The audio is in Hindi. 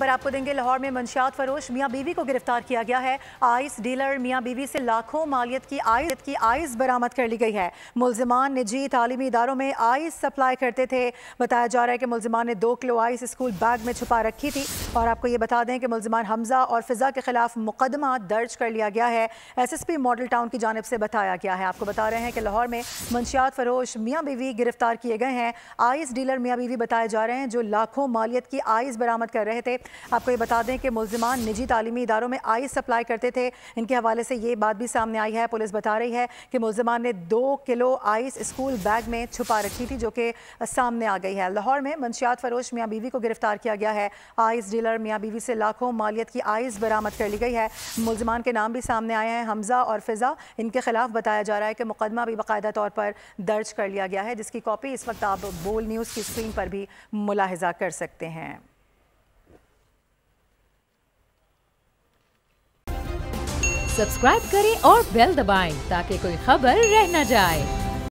पर आपको देंगे। लाहौर में मंशियात फरोश मियां बीवी को गिरफ्तार किया गया है। आइस डीलर मियां बीवी से लाखों मालियत की आइस बरामद कर ली गई है। मुलजिमान निजी तालीमी इदारों में आइस सप्लाई करते थे। बताया जा रहा है कि मुलजिमान ने 2 किलो आइस स्कूल बैग में छुपा रखी थी। और आपको ये बता दें कि मुलजिमान हमजा और फिजा के खिलाफ मुकदमा दर्ज कर लिया गया है। SSP मॉडल टाउन की जानिब से बताया गया है। आपको बता रहे हैं कि लाहौर में मंशियात फरोश मियां बीवी गिरफ्तार किए गए हैं। आइस डीलर मियां बीवी बताए जा रहे हैं जो लाखों मालियत की आइस बरामद कर रहे थे। आपको ये बता दें कि मुलजिमान निजी तालीमी इदारों में आइस सप्लाई करते थे। इनके हवाले से ये बात भी सामने आई है। पुलिस बता रही है कि मुलजिमान ने 2 किलो आइस स्कूल बैग में छुपा रखी थी, जो कि सामने आ गई है। लाहौर में मंशियात फरोश मियां बीवी को गिरफ्तार किया गया है। आइस डीलर मियां बीवी से लाखों मालियत की आइस बरामद कर ली गई है। मुलजिमान के नाम भी सामने आए हैं, हमजा और फिजा। इनके खिलाफ बताया जा रहा है कि मुकदमा भी बाकायदा तौर पर दर्ज कर लिया गया है, जिसकी कॉपी इस वक्त आप बोल न्यूज़ की स्क्रीन पर भी मुलाहिजा कर सकते हैं। सब्सक्राइब करें और बेल दबाएं ताकि कोई खबर रह न जाए।